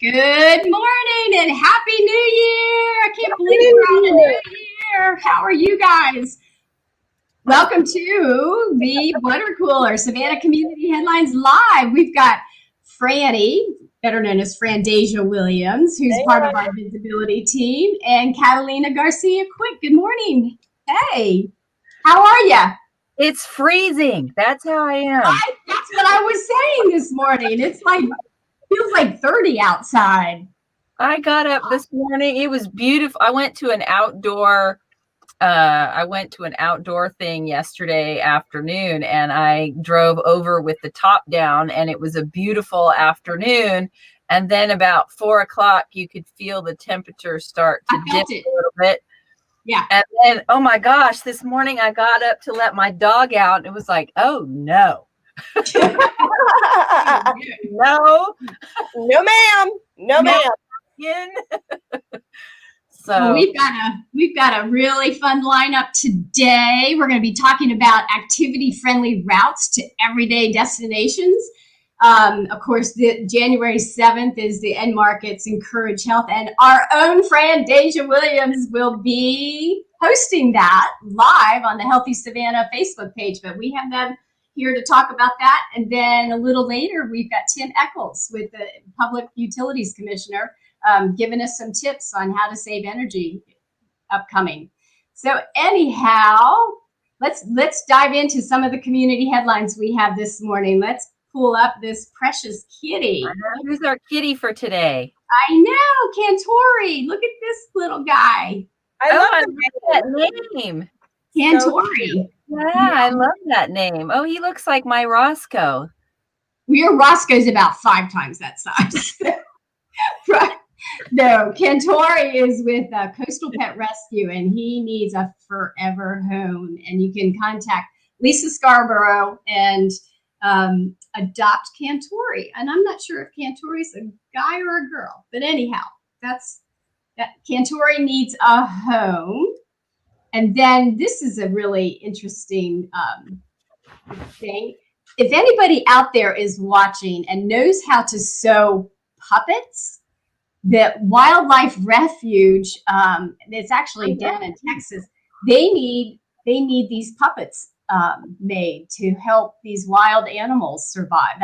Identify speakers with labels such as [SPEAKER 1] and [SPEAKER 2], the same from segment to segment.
[SPEAKER 1] Good morning and Happy New Year. I can't believe we're on a new year. How are you guys? Welcome to the Water Cooler, Savannah Community Headlines Live. We've got Franny, better known as Frandasia Williams, who's part of our visibility team, and Catalina Garcia Quick. Good morning. Hey, how are you?
[SPEAKER 2] It's freezing. That's how I am.
[SPEAKER 1] That's what I was saying this morning. It's like, feels like 30 outside.
[SPEAKER 2] I got up this morning. It was beautiful. I went to an outdoor thing yesterday afternoon, and I drove over with the top down, and it was a beautiful afternoon. And then about 4 o'clock, you could feel the temperature start to dip a little bit.
[SPEAKER 1] Yeah.
[SPEAKER 2] And then, oh my gosh, this morning I got up to let my dog out, and it was like, oh no. No,
[SPEAKER 3] ma'am. No, ma'am.
[SPEAKER 1] So well, we've got a really fun lineup today. We're going to be talking about activity-friendly routes to everyday destinations. Of course, the January 7th is the End Markets Encourage Health, and our own Frandasia Williams will be hosting that live on the Healthy Savannah Facebook page. But we have them here to talk about that. And then a little later, we've got Tim Eccles with the Public Utilities Commissioner giving us some tips on how to save energy upcoming. So anyhow, let's dive into some of the community headlines we have this morning. Let's pull up this precious kitty.
[SPEAKER 2] Who's our kitty for today?
[SPEAKER 1] I know, Cantori. Look at this little guy.
[SPEAKER 2] I love that name.
[SPEAKER 1] Cantori.
[SPEAKER 2] Yeah, I love that name. Oh, he looks like my Roscoe.
[SPEAKER 1] Your Roscoe's about 5 times that size. Right. No, Cantori is with Coastal Pet Rescue, and he needs a forever home. And you can contact Lisa Scarborough and adopt Cantori. And I'm not sure if Cantori's a guy or a girl, but anyhow, that Cantori needs a home. And then this is a really interesting thing. If anybody out there is watching and knows how to sew puppets, the Wildlife Refuge, it's actually down in Texas, they need these puppets made to help these wild animals survive.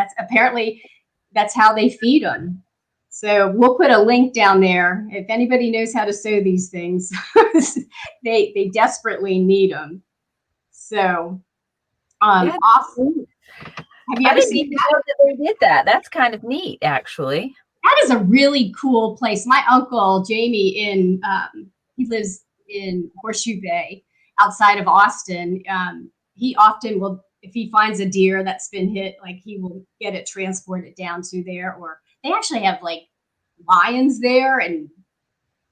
[SPEAKER 1] That's how they feed them. So we'll put a link down there. If anybody knows how to sew these things, they desperately need them. So awesome. Have you ever seen that?
[SPEAKER 2] They did that. That's kind of neat, actually.
[SPEAKER 1] That is a really cool place. My uncle Jamie he lives in Horseshoe Bay outside of Austin. He often will, if he finds a deer that's been hit, like he will get it transported down to there, or they actually have like lions there and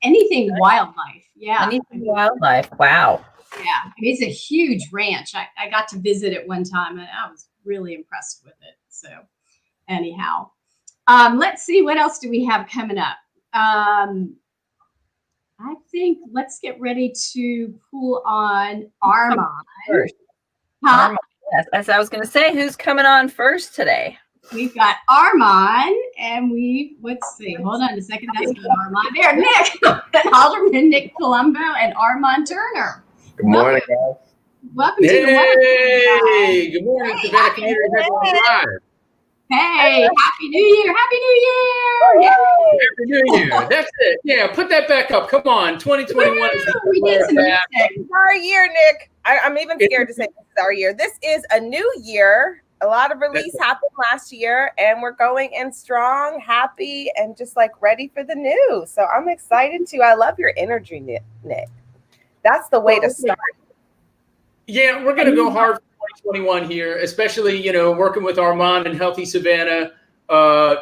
[SPEAKER 1] anything wildlife. Yeah.
[SPEAKER 2] Anything wildlife. Wow.
[SPEAKER 1] Yeah. It's a huge ranch. I got to visit it one time and I was really impressed with it. So anyhow, let's see, what else do we have coming up? I think let's get ready to pull on Armand.
[SPEAKER 2] Huh? Yes, as I was going to say, who's coming on first today?
[SPEAKER 1] We've got Armand, and let's see, hold on a second. That's not Armand. There, Nick, Alderman Nick Colombo and Armand Turner.
[SPEAKER 4] Good morning, guys.
[SPEAKER 1] Welcome to the Water.
[SPEAKER 4] Hey, good morning, Savannah Community Headlines Live.
[SPEAKER 1] Hey, Happy New Year! Happy New Year!
[SPEAKER 4] Yay. Happy New Year! That's it. Yeah, put that back up. Come on, 2021 is
[SPEAKER 1] we need some music.
[SPEAKER 3] It's our year, Nick. I'm even scared to say this is our year. This is a new year. A lot of release happened last year, and we're going in strong, happy, and just like ready for the new. So I'm excited too. I love your energy, Nick. That's the way to start.
[SPEAKER 4] Yeah, we're going to go hard for 2021 here, especially, working with Armand and Healthy Savannah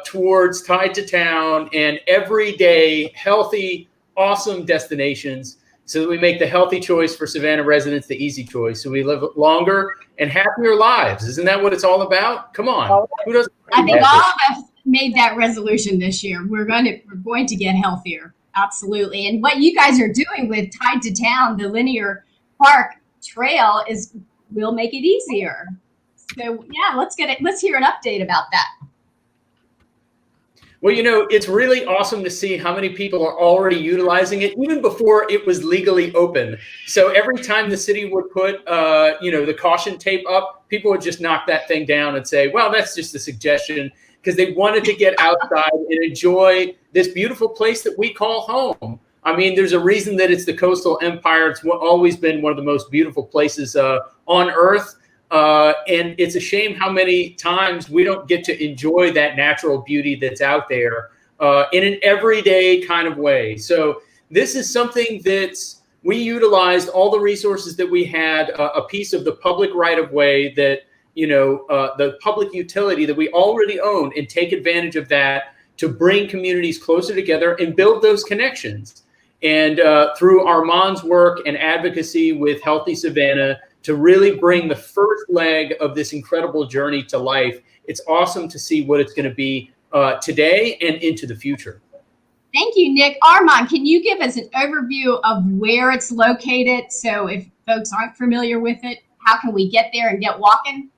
[SPEAKER 4] towards Tied to Town and everyday healthy, awesome destinations so that we make the healthy choice for Savannah residents the easy choice. So we live longer and happier lives. Isn't that what it's all about? Come on. Who doesn't?
[SPEAKER 1] I think all of us made that resolution this year. We're going to get healthier. Absolutely. And what you guys are doing with Tied to Town, the linear park trail will make it easier. So yeah, let's hear an update about that.
[SPEAKER 4] Well, it's really awesome to see how many people are already utilizing it, even before it was legally open. So every time the city would put, the caution tape up, people would just knock that thing down and say, well, that's just a suggestion, because they wanted to get outside and enjoy this beautiful place that we call home. I mean, there's a reason that it's the coastal empire. It's always been one of the most beautiful places on Earth. And it's a shame how many times we don't get to enjoy that natural beauty that's out there in an everyday kind of way. So this is something we utilized all the resources that we had, a piece of the public right-of-way that, the public utility that we already own, and take advantage of that to bring communities closer together and build those connections. And through Armand's work and advocacy with Healthy Savannah, to really bring the first leg of this incredible journey to life. It's awesome to see what it's going to be today and into the future.
[SPEAKER 1] Thank you, Nick. Armand, can you give us an overview of where it's located? So if folks aren't familiar with it, how can we get there and get walking?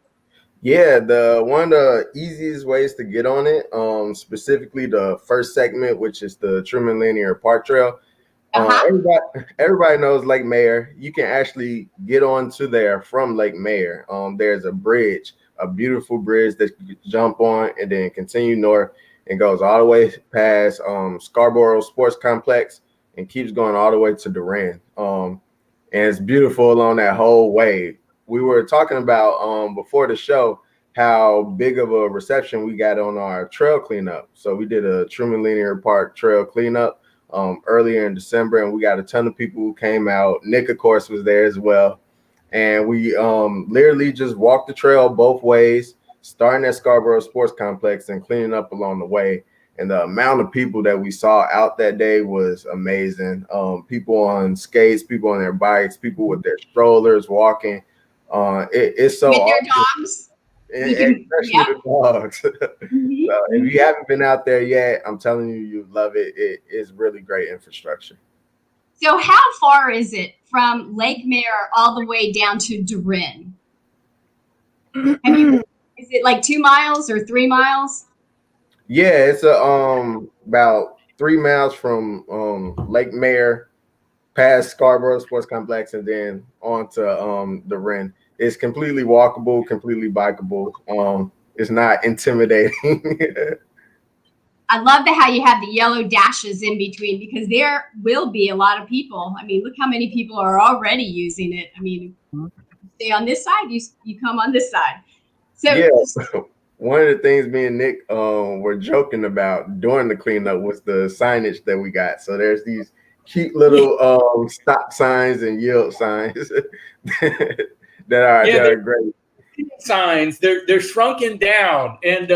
[SPEAKER 5] Yeah, one of the easiest ways to get on it, specifically the first segment, which is the Truman Linear Park Trail. Everybody knows Lake Mayer. You can actually get onto there from Lake Mayer. There's a bridge, a beautiful bridge that you can jump on and then continue north and goes all the way past Scarborough Sports Complex and keeps going all the way to Duran. And it's beautiful along that whole way. We were talking about before the show how big of a reception we got on our trail cleanup. So we did a Truman Linear Park trail cleanup earlier in December, and we got a ton of people who came out. Nick, of course, was there as well. And we literally just walked the trail both ways, starting at Scarborough Sports Complex and cleaning up along the way. And the amount of people that we saw out that day was amazing. People on skates, people on their bikes, people with their strollers walking. It's so
[SPEAKER 1] with their
[SPEAKER 5] awesome.
[SPEAKER 1] Dogs.
[SPEAKER 5] Especially the dogs.
[SPEAKER 1] Mm-hmm.
[SPEAKER 5] So if you haven't been out there yet, I'm telling you, you love it. It is really great infrastructure.
[SPEAKER 1] So how far is it from Lake Mayer all the way down to Durin? Is it like 2 miles or 3 miles?
[SPEAKER 5] Yeah, it's about 3 miles from Lake Mayer past Scarborough Sports Complex and then on to Durin. It's completely walkable, completely bikeable. It's not intimidating.
[SPEAKER 1] I love how you have the yellow dashes in between, because there will be a lot of people. I mean, look how many people are already using it. I mean, you stay on this side, you come on this side. So
[SPEAKER 5] yeah. One of the things me and Nick were joking about during the cleanup was the signage that we got. So there's these cute little stop signs and yield signs that are great.
[SPEAKER 4] Signs, they're shrunken down, and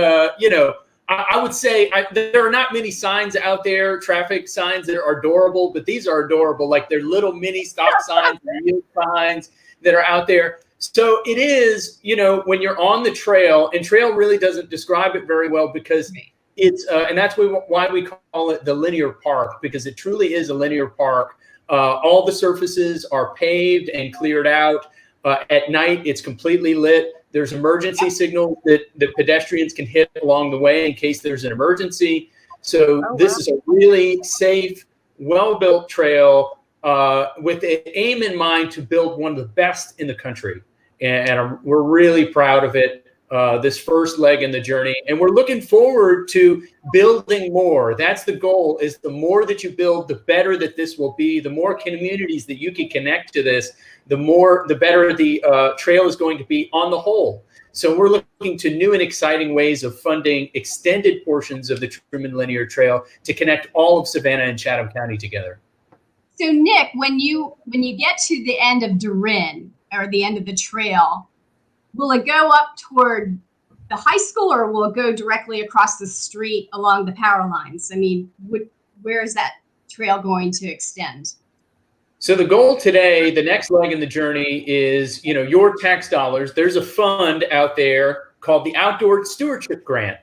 [SPEAKER 4] I would say there are not many signs out there, traffic signs that are adorable, but these are adorable. Like they're little mini stop signs and yield signs that are out there. So it is, when you're on the trail, and trail really doesn't describe it very well, because it's and that's why we call it the linear park, because it truly is a linear park. All the surfaces are paved and cleared out. At night, it's completely lit. There's emergency signals that the pedestrians can hit along the way in case there's an emergency. So this is a really safe, well-built trail with an aim in mind to build one of the best in the country. And we're really proud of it, this first leg in the journey. And we're looking forward to building more. That's the goal, is the more that you build, the better that this will be. The more communities that you can connect to this, the better the trail is going to be on the whole. So we're looking to new and exciting ways of funding extended portions of the Truman Linear Trail to connect all of Savannah and Chatham County together.
[SPEAKER 1] So Nick, when you get to the end of Durin, or the end of the trail, will it go up toward the high school, or will it go directly across the street along the power lines? I mean, where is that trail going to extend?
[SPEAKER 4] So the goal today, the next leg in the journey is, your tax dollars. There's a fund out there called the Outdoor Stewardship Grant,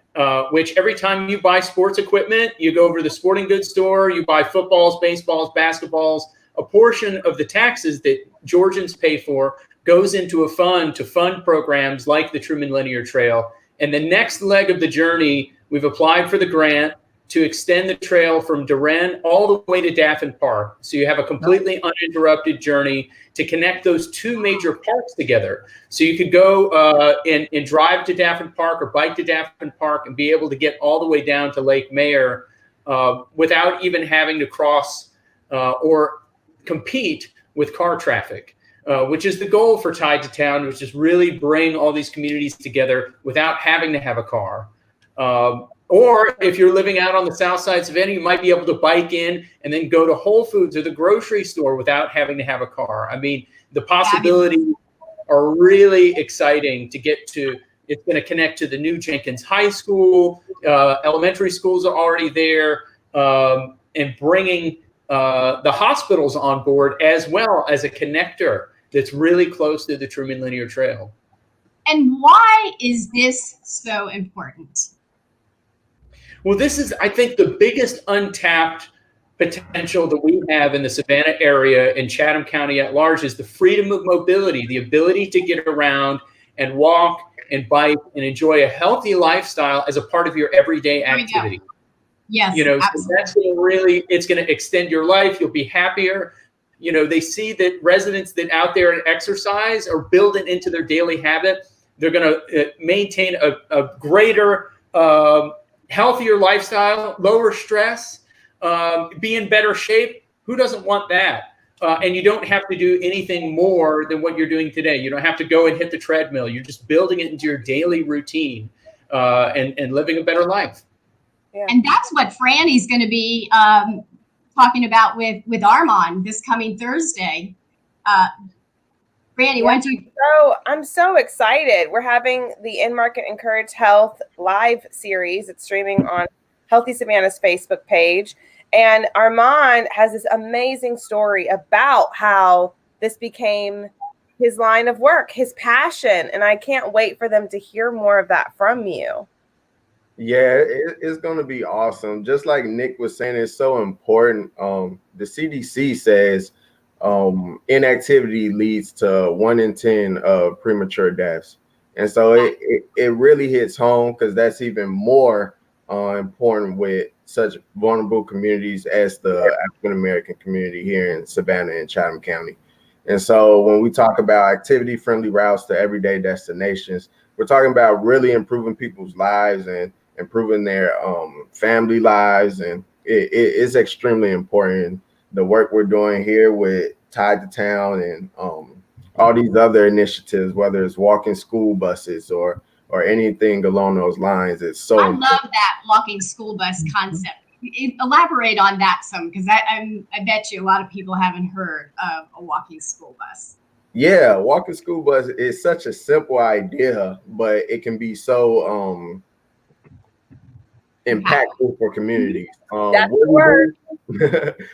[SPEAKER 4] which every time you buy sports equipment, you go over to the sporting goods store, you buy footballs, baseballs, basketballs, a portion of the taxes that Georgians pay for goes into a fund to fund programs like the Truman Linear Trail. And the next leg of the journey, we've applied for the grant. to extend the trail from Duran all the way to Daffin Park. So you have a completely uninterrupted journey to connect those two major parks together. So you could go and drive to Daffin Park or bike to Daffin Park and be able to get all the way down to Lake Mayer without even having to cross or compete with car traffic, which is the goal for Tide to Town, which is really bring all these communities together without having to have a car. Or if you're living out on the south side of Savannah, you might be able to bike in and then go to Whole Foods or the grocery store without having to have a car. I mean, the possibilities are really exciting to get to. It's going to connect to the new Jenkins High School. Elementary schools are already there, and bringing the hospitals on board as well as a connector that's really close to the Truman Linear Trail.
[SPEAKER 1] And why is this so important?
[SPEAKER 4] Well, this is, I think, the biggest untapped potential that we have in the Savannah area and Chatham County at large is the freedom of mobility, the ability to get around and walk and bike and enjoy a healthy lifestyle as a part of your everyday activity.
[SPEAKER 1] Yes,
[SPEAKER 4] you know,
[SPEAKER 1] absolutely.
[SPEAKER 4] so that's going to really, it's going to extend your life. You'll be happier. You know, they see that residents that out there and exercise or build it into their daily habit. They're going to maintain a greater, healthier lifestyle, lower stress, be in better shape. Who doesn't want that? And you don't have to do anything more than what you're doing today. You don't have to go and hit the treadmill. You're just building it into your daily routine and living a better life.
[SPEAKER 3] Yeah.
[SPEAKER 1] And that's what Franny's going to be talking about with Armand this coming Thursday. Franny, why don't you?
[SPEAKER 3] So I'm so excited. We're having the In Market Encourage Health live series. It's streaming on Healthy Savannah's Facebook page. And Armand has this amazing story about how this became his line of work, his passion. And I can't wait for them to hear more of that from you.
[SPEAKER 5] Yeah, it's going to be awesome. Just like Nick was saying, it's so important. The CDC says inactivity leads to 1 in 10 of premature deaths. And so it really hits home because that's even more important with such vulnerable communities as the African-American community here in Savannah and Chatham County. And so when we talk about activity-friendly routes to everyday destinations, we're talking about really improving people's lives and improving their family lives. And it is extremely important. The work we're doing here with Tide to Town and all these other initiatives, whether it's walking school buses or anything along those lines, it's so
[SPEAKER 1] I
[SPEAKER 5] important.
[SPEAKER 1] love that walking school bus concept. Elaborate on that some, because I bet you a lot of people haven't heard of a walking school bus.
[SPEAKER 5] Yeah, walking school bus is such a simple idea, but it can be so impactful for communities.
[SPEAKER 3] That's the word.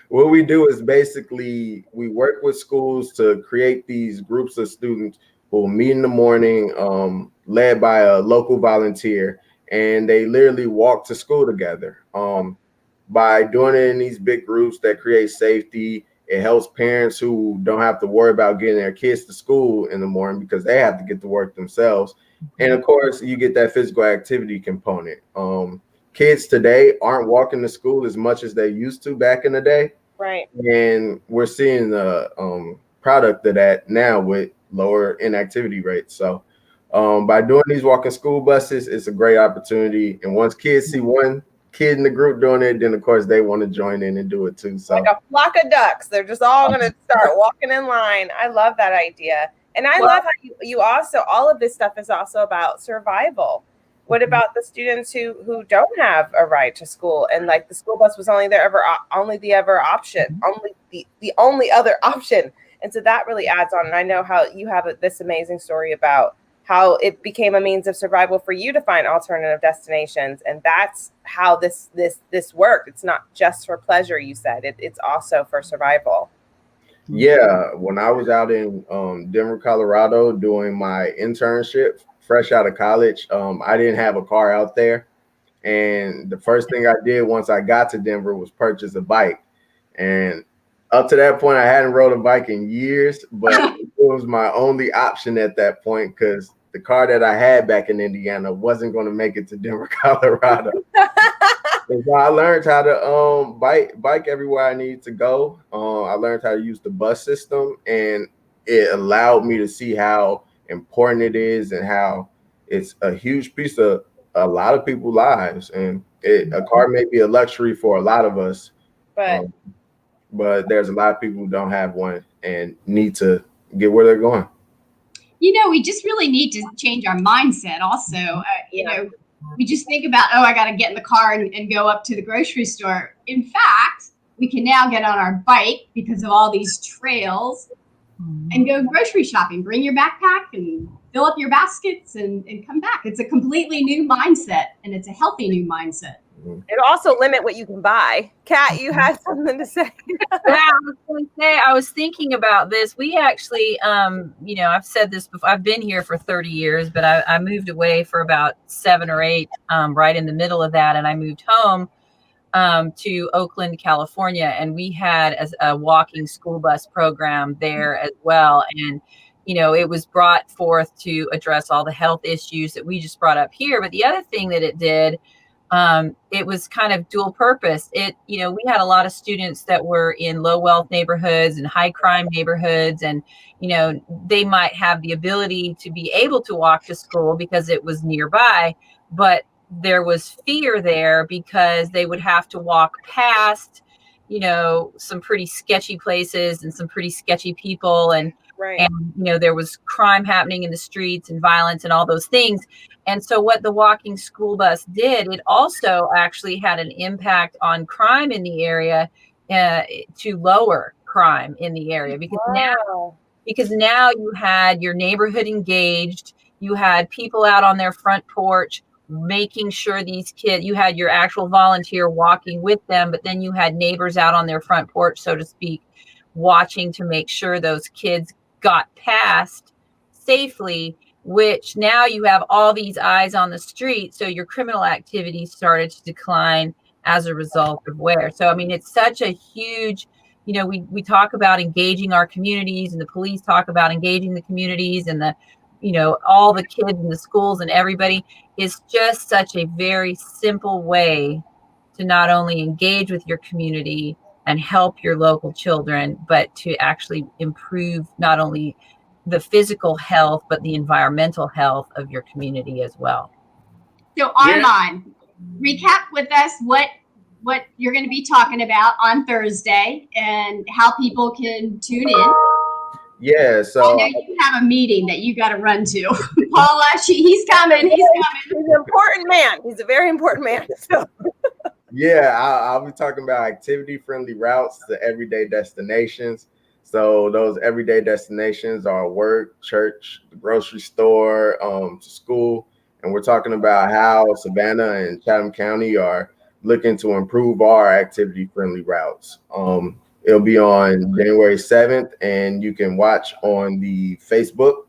[SPEAKER 5] What we do is basically we work with schools to create these groups of students who will meet in the morning, led by a local volunteer, and they literally walk to school together. By doing it in these big groups that create safety, it helps parents who don't have to worry about getting their kids to school in the morning because they have to get to work themselves. And of course, you get that physical activity component. Kids today aren't walking to school as much as they used to back in the day.
[SPEAKER 3] Right.
[SPEAKER 5] And we're seeing the product of that now with lower inactivity rates. So by doing these walking school buses, it's a great opportunity. And once kids see one kid in the group doing it, then of course they want to join in and do it too. So
[SPEAKER 3] like a flock of ducks, they're just all going to start walking in line. I love that idea. And I love how you also, all of this stuff is also about survival. What about the students who don't have a ride to school, and like the school bus was only the only other option? And so that really adds on. And I know how you have this amazing story about how it became a means of survival for you to find alternative destinations. And that's how this worked. It's not just for pleasure, you said. It's also for survival.
[SPEAKER 5] Yeah, when I was out in Denver, Colorado doing my internship, fresh out of college, I didn't have a car out there. And the first thing I did once I got to Denver was purchase a bike. And up to that point, I hadn't rode a bike in years, but it was my only option at that point because the car that I had back in Indiana wasn't going to make it to Denver, Colorado. So I learned how to bike everywhere I need to go. I learned how to use the bus system, and it allowed me to see how important it is and how it's a huge piece of a lot of people's lives. And a car may be a luxury for a lot of us, but there's a lot of people who don't have one and need to get where they're going.
[SPEAKER 1] We just really need to change our mindset also. We just think about, oh, I got to get in the car and go up to the grocery store. In fact, we can now get on our bike because of all these trails and go grocery shopping. Bring your backpack and fill up your baskets and come back. It's a completely new mindset, and it's a healthy new mindset.
[SPEAKER 3] It'll also limit what you can buy. Kat, you had something to say.
[SPEAKER 2] I was thinking about this. We actually, I've said this before. I've been here for 30 years, but I moved away for about 7 or 8, right in the middle of that. And I moved home to Oakland, California. And we had a walking school bus program there as well. And, it was brought forth to address all the health issues that we just brought up here. But the other thing that it did, it was kind of dual purpose. We had a lot of students that were in low wealth neighborhoods and high crime neighborhoods. And, they might have the ability to be able to walk to school because it was nearby, but there was fear there because they would have to walk past, some pretty sketchy places and some pretty sketchy people. And there was crime happening in the streets and violence and all those things. And so what the walking school bus did, it also actually had an impact on crime in the area to lower crime in the area because now you had your neighborhood engaged. You had people out on their front porch making sure these kids, you had your actual volunteer walking with them, but then you had neighbors out on their front porch, so to speak, watching to make sure those kids got past safely, which now you have all these eyes on the street. So your criminal activity started to decline as a result of where. So, I mean, it's such a huge, we talk about engaging our communities, and the police talk about engaging the communities, and all the kids in the schools and everybody. Is just such a very simple way to not only engage with your community and help your local children, but to actually improve not only the physical health, but the environmental health of your community as well.
[SPEAKER 1] So Armand, recap with us what you're going to be talking about on Thursday and how people can tune in.
[SPEAKER 5] Yeah, so
[SPEAKER 1] I know you have a meeting that you got to run to. Paula, he's coming. He's
[SPEAKER 3] an important man. He's a very important man. So.
[SPEAKER 5] Yeah, I'll be talking about activity-friendly routes to everyday destinations. So those everyday destinations are work, church, the grocery store, to school. And we're talking about how Savannah and Chatham County are looking to improve our activity-friendly routes. It'll be on January 7th, and you can watch on the Facebook.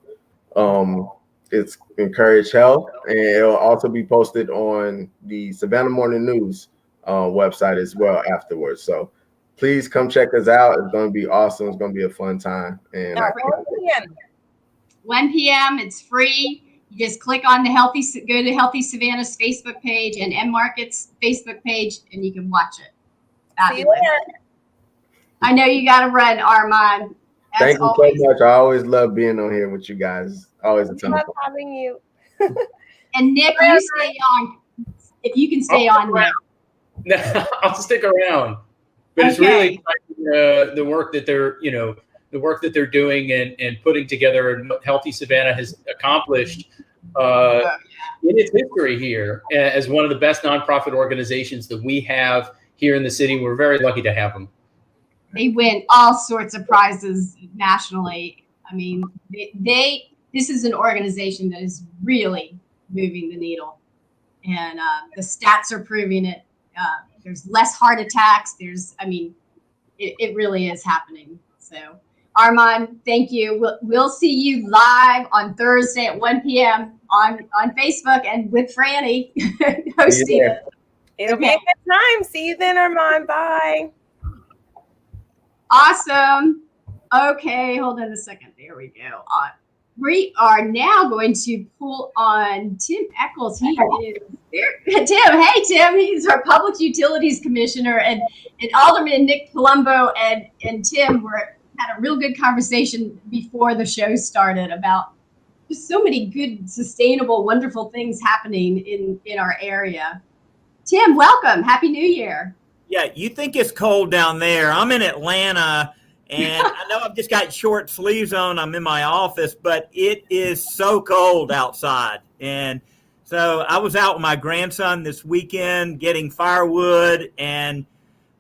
[SPEAKER 5] It's Encourage Health, and it'll also be posted on the Savannah Morning News website as well afterwards. So please come check us out. It's going to be awesome. It's going to be a fun time. And
[SPEAKER 1] 1 p.m. It's free. You just click on go to Healthy Savannah's Facebook page and M Market's Facebook page, and you can watch it. Fabulous. I know you got to run, Armand.
[SPEAKER 5] Thank you so much. I always love being on here with you guys. Always a ton of fun.
[SPEAKER 3] Love having you.
[SPEAKER 1] And Nick, you stay on. If you can stay on, Nick.
[SPEAKER 4] No, I'll stick around. But it's really the work that they're doing and putting together, and what Healthy Savannah has accomplished in its history here as one of the best nonprofit organizations that we have here in the city. We're very lucky to have them.
[SPEAKER 1] They win all sorts of prizes nationally. I mean, this is an organization that is really moving the needle, and the stats are proving it. There's less heart attacks. It really is happening. So, Armand, thank you. We'll see you live on Thursday at 1 p.m. on Facebook and with Franny hosting it.
[SPEAKER 3] It'll be a good time. See you then, Armand. Bye.
[SPEAKER 1] Awesome. Okay, hold on a second. There we go. we are now going to pull on Tim Eccles. He is there. Tim, hey Tim, he's our Public Utilities Commissioner, and Alderman Nick Palumbo and Tim had a real good conversation before the show started about just so many good, sustainable, wonderful things happening in our area. Tim, welcome. Happy New Year.
[SPEAKER 6] Yeah, you think it's cold down there. I'm in Atlanta, and I know I've just got short sleeves on. I'm in my office, but it is so cold outside. And so I was out with my grandson this weekend getting firewood, and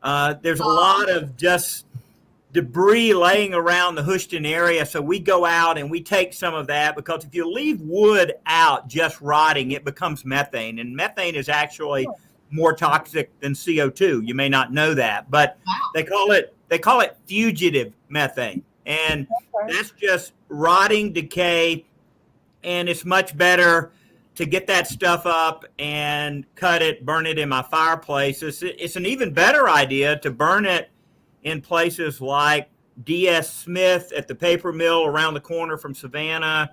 [SPEAKER 6] there's a lot of just debris laying around the Houston area. So we go out and we take some of that, because if you leave wood out just rotting, it becomes methane. And methane is actually more toxic than CO2. You may not know that, but they call it fugitive methane. And that's just rotting decay. And it's much better to get that stuff up and cut it, burn it in my fireplace. It's an even better idea to burn it in places like D.S. Smith at the paper mill around the corner from Savannah,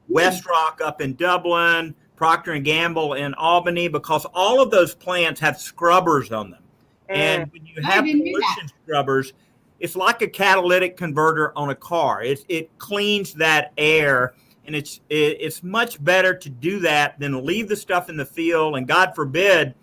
[SPEAKER 6] West Rock up in Dublin, Procter & Gamble in Albany, because all of those plants have scrubbers on them. And when you have pollution scrubbers, it's like a catalytic converter on a car. It cleans that air, and it's much better to do that than leave the stuff in the field. And God forbid,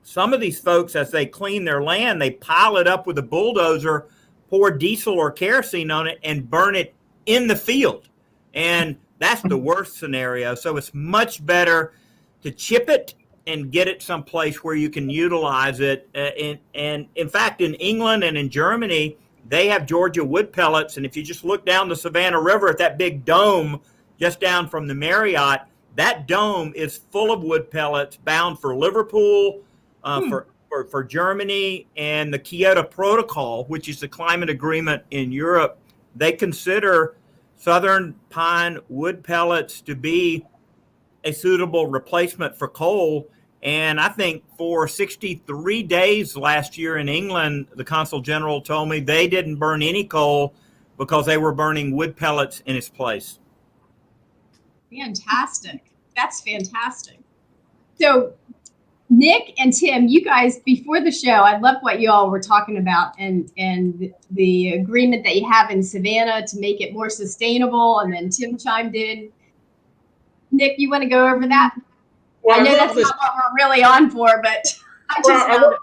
[SPEAKER 6] some of these folks, as they clean their land, they pile it up with a bulldozer, pour diesel or kerosene on it, and burn it in the field. And that's the worst scenario. So it's much better to chip it and get it someplace where you can utilize it. And in fact, in England and in Germany, they have Georgia wood pellets. And if you just look down the Savannah River at that big dome just down from the Marriott, that dome is full of wood pellets bound for Liverpool, for Germany, and the Kyoto Protocol, which is the climate agreement in Europe. They consider southern pine wood pellets to be a suitable replacement for coal. And I think for 63 days last year in England, the Consul General told me they didn't burn any coal because they were burning wood pellets in its place.
[SPEAKER 1] Fantastic. That's fantastic. So Nick and Tim, you guys, before the show, I love what you all were talking about and the agreement that you have in Savannah to make it more sustainable. And then Tim chimed in. Nick, you want to go over that? Well, I know that's not what we're really on for, but I love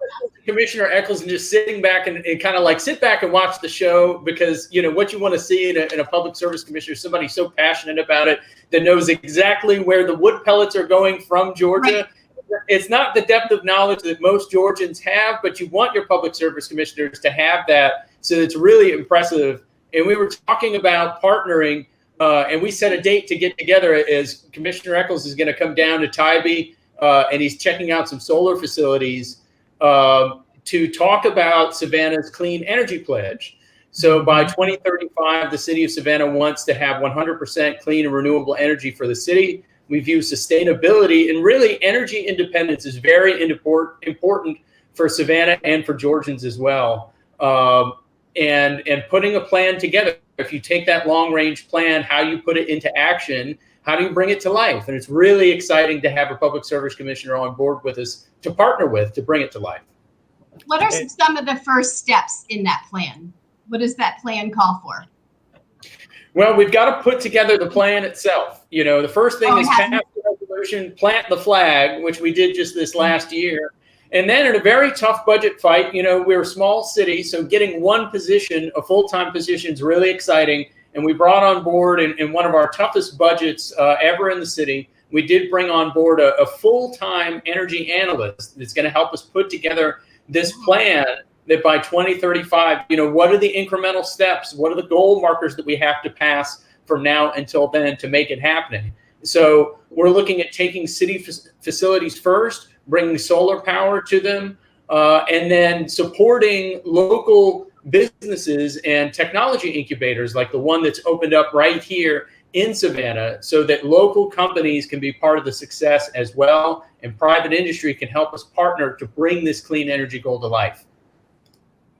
[SPEAKER 4] Commissioner Eccles and just sitting back and kind of like sit back and watch the show, because you know what you want to see in a public service commissioner, somebody so passionate about it that knows exactly where the wood pellets are going from Georgia. Right. It's not the depth of knowledge that most Georgians have, but you want your public service commissioners to have that. So it's really impressive. And we were talking about partnering, and we set a date to get together as Commissioner Eccles is going to come down to Tybee, and he's checking out some solar facilities to talk about Savannah's clean energy pledge. So by 2035, the city of Savannah wants to have 100% clean and renewable energy for the city. We view sustainability and really energy independence is very important for Savannah and for Georgians as well. And putting a plan together, if you take that long range plan, how you put it into action, how do you bring it to life? And it's really exciting to have a public service commissioner on board with us to partner with to bring it to life.
[SPEAKER 1] What are some of the first steps in that plan? What does that plan call for?
[SPEAKER 4] Well, we've got to put together the plan itself. You know, the first thing is pass the resolution, plant the flag, which we did just this last year. And then in a very tough budget fight, you know, we're a small city, so getting one position, a full-time position, is really exciting. And we brought on board in one of our toughest budgets ever in the city, we did bring on board a full-time energy analyst that's going to help us put together this plan that by 2035, you know, what are the incremental steps? What are the goal markers that we have to pass from now until then to make it happen? So we're looking at taking city facilities first, bringing solar power to them, and then supporting local businesses and technology incubators like the one that's opened up right here in Savannah, so that local companies can be part of the success as well, and private industry can help us partner to bring this clean energy goal to life.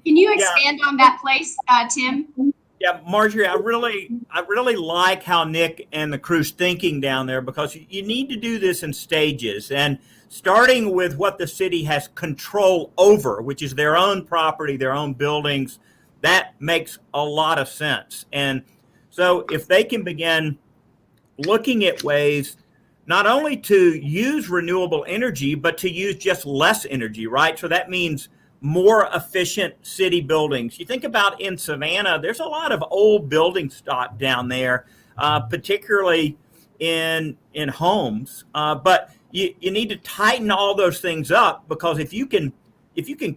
[SPEAKER 1] Can you expand on that place, Tim?
[SPEAKER 6] Yeah, Marjorie, I really like how Nick and the crew's thinking down there, because you need to do this in stages, and starting with what the city has control over, which is their own property, their own buildings. That makes a lot of sense. And so if they can begin looking at ways not only to use renewable energy, but to use just less energy, right? So that means more efficient city buildings. You think about in Savannah, there's a lot of old building stock down there, particularly in homes. But you need to tighten all those things up, because if you can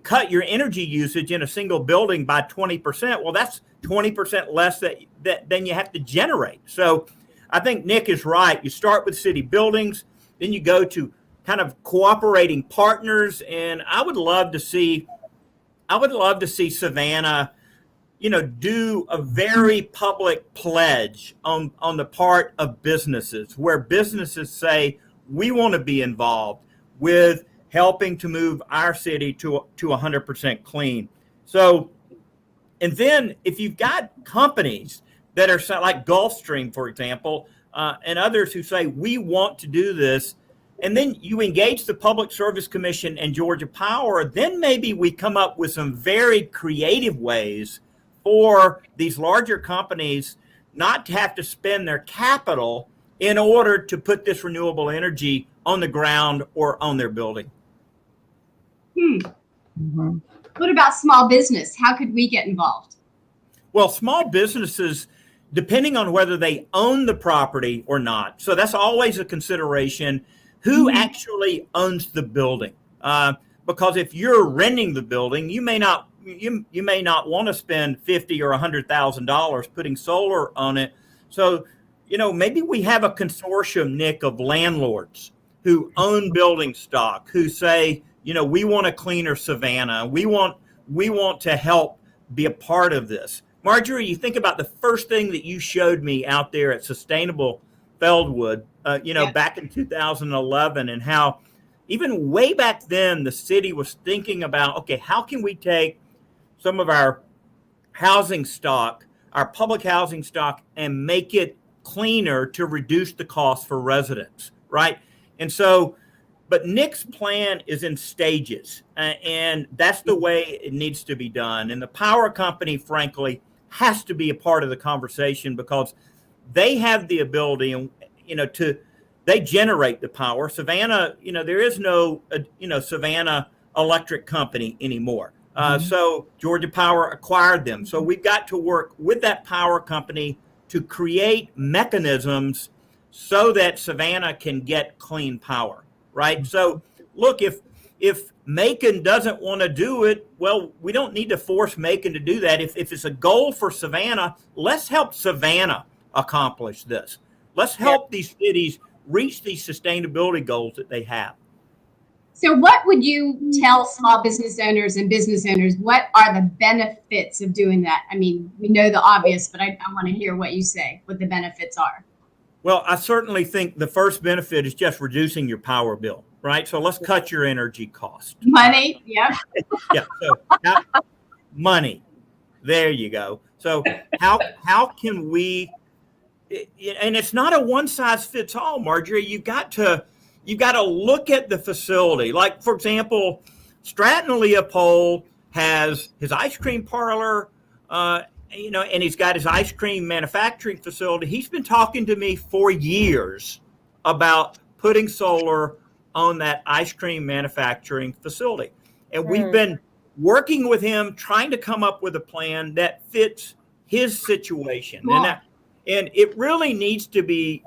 [SPEAKER 6] cut your energy usage in a single building by 20%, well, that's 20% less than you have to generate. So I think Nick is right. You start with city buildings, then you go to kind of cooperating partners, and I would love to see Savannah, do a very public pledge on the part of businesses, where businesses say, we want to be involved with helping to move our city to 100% clean. So, and then if you've got companies that are like Gulfstream, for example, and others who say, we want to do this, and then you engage the Public Service Commission and Georgia Power, then maybe we come up with some very creative ways for these larger companies not to have to spend their capital in order to put this renewable energy on the ground or on their building.
[SPEAKER 1] Mm-hmm. What about small business? How could we get involved?
[SPEAKER 6] Well, small businesses, depending on whether they own the property or not, so that's always a consideration. Who actually owns the building? Because if you're renting the building, you may not want to spend $50,000 or $100,000 putting solar on it. So, maybe we have a consortium, Nick, of landlords who own building stock, who say, we want a cleaner Savannah. We want to help be a part of this. Marjorie, you think about the first thing that you showed me out there at Sustainable Feldwood, back in 2011, and how even way back then the city was thinking about, okay, how can we take some of our housing stock, our public housing stock, and make it cleaner to reduce the cost for residents, right? And so, but Nick's plan is in stages, and that's the way it needs to be done. And the power company, frankly, has to be a part of the conversation, because they have the ability, and they generate the power. Savannah, there is no Savannah Electric Company anymore. So Georgia Power acquired them. So we've got to work with that power company to create mechanisms so that Savannah can get clean power, right? So look, if Macon doesn't want to do it, well, we don't need to force Macon to do that. If it's a goal for Savannah, let's help Savannah accomplish this. Let's help these cities reach these sustainability goals that they have.
[SPEAKER 1] So what would you tell small business owners and business owners? What are the benefits of doing that? I mean, we know the obvious, but I want to hear what you say, what the benefits are.
[SPEAKER 6] Well, I certainly think the first benefit is just reducing your power bill, right? So let's cut your energy cost.
[SPEAKER 1] Money, yeah.
[SPEAKER 6] Yeah, so money. There you go. So how can we, and it's not a one size fits all, Marjorie. You've got to look at the facility. Like, for example, Stratton Leopold has his ice cream parlor, and he's got his ice cream manufacturing facility. He's been talking to me for years about putting solar on that ice cream manufacturing facility. And we've been working with him, trying to come up with a plan that fits his situation. Cool. And it really needs to be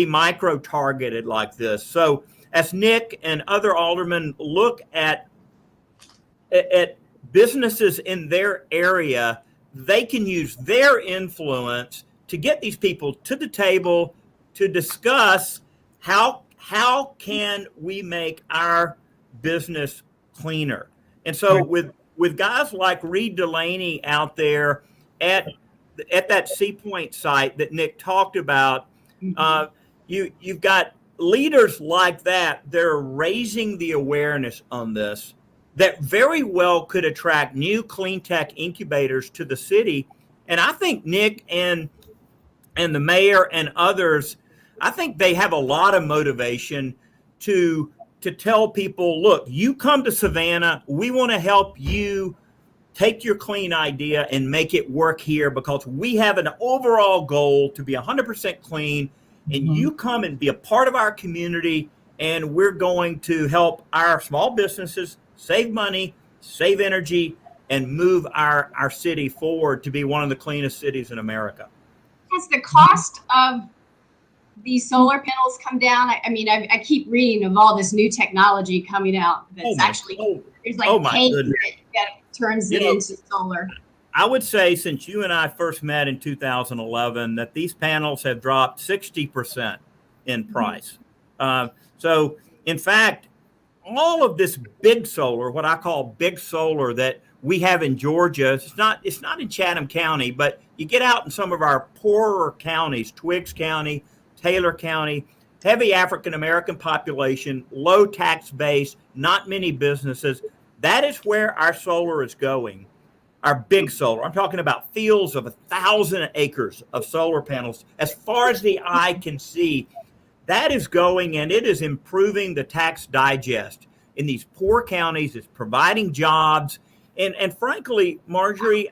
[SPEAKER 6] micro targeted like this. So as Nick and other aldermen look at businesses in their area, they can use their influence to get these people to the table to discuss how can we make our business cleaner. And so with guys like Reed Delaney out there at that Sea Point site that Nick talked about, you've got leaders like that. They're raising the awareness on this that very well could attract new clean tech incubators to the city. And I think Nick and the mayor and others, I think they have a lot of motivation to tell people, look, you come to Savannah, we want to help you take your clean idea and make it work here, because we have an overall goal to be 100% clean, and you come and be a part of our community, and we're going to help our small businesses save money, save energy, and move our city forward to be one of the cleanest cities in America.
[SPEAKER 1] Has the cost of these solar panels come down? I mean, I keep reading of all this new technology coming out that's there's like paint that turns it into solar.
[SPEAKER 6] I would say since you and I first met in 2011 that these panels have dropped 60% in price. So in fact, all of this big solar, what I call big solar that we have in Georgia, it's not in Chatham County, but you get out in some of our poorer counties, Twiggs County, Taylor County, heavy African-American population, low tax base, not many businesses. That is where our solar is going, our big solar. I'm talking about fields of 1,000 acres of solar panels. As far as the eye can see, that is going, and it is improving the tax digest in these poor counties. It's providing jobs. And frankly, Marjorie,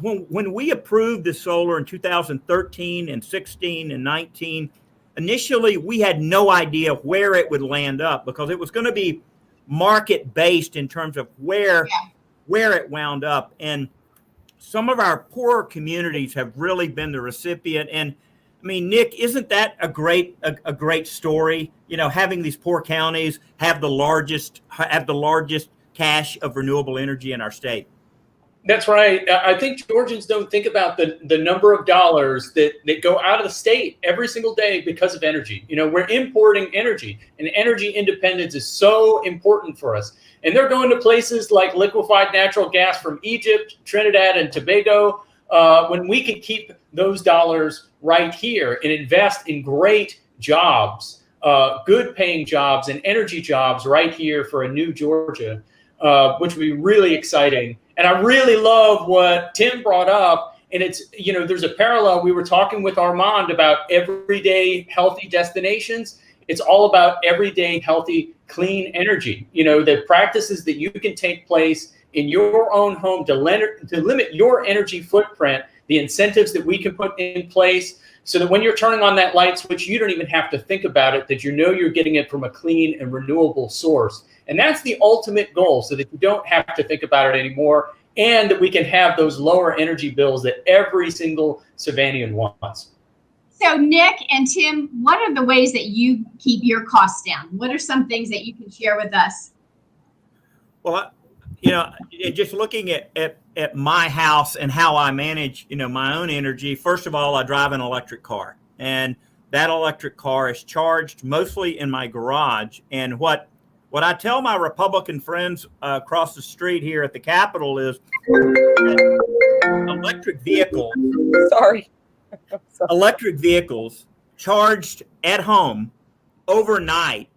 [SPEAKER 6] when we approved the solar in 2013 and 16 and 19, initially we had no idea where it would land up, because it was going to be market based in terms of where it wound up. And some of our poorer communities have really been the recipient. And I mean, Nick, isn't that a great story? You know, having these poor counties have the largest cache of renewable energy in our state.
[SPEAKER 4] That's right. I think Georgians don't think about the number of dollars that go out of the state every single day because of energy. You know, we're importing energy, and energy independence is so important for us. And they're going to places like liquefied natural gas from Egypt, Trinidad, and Tobago, when we could keep those dollars right here and invest in great jobs, good paying jobs and energy jobs right here for a new Georgia, which would be really exciting. And I really love what Tim brought up. And it's, you know, there's a parallel. We were talking with Armand about everyday healthy destinations. It's all about everyday healthy, clean energy. You know, the practices that you can take place in your own home to limit your energy footprint, the incentives that we can put in place so that when you're turning on that light switch, you don't even have to think about it, that you know you're getting it from a clean and renewable source. And that's the ultimate goal, so that you don't have to think about it anymore, and that we can have those lower energy bills that every single Savannian wants.
[SPEAKER 1] So Nick and Tim, what are the ways that you keep your costs down? What are some things that you can share with us?
[SPEAKER 6] Well, you know, just looking at my house and how I manage, you know, my own energy. First of all, I drive an electric car, and that electric car is charged mostly in my garage. And what I tell my Republican friends across the street here at the Capitol is electric vehicles charged at home overnight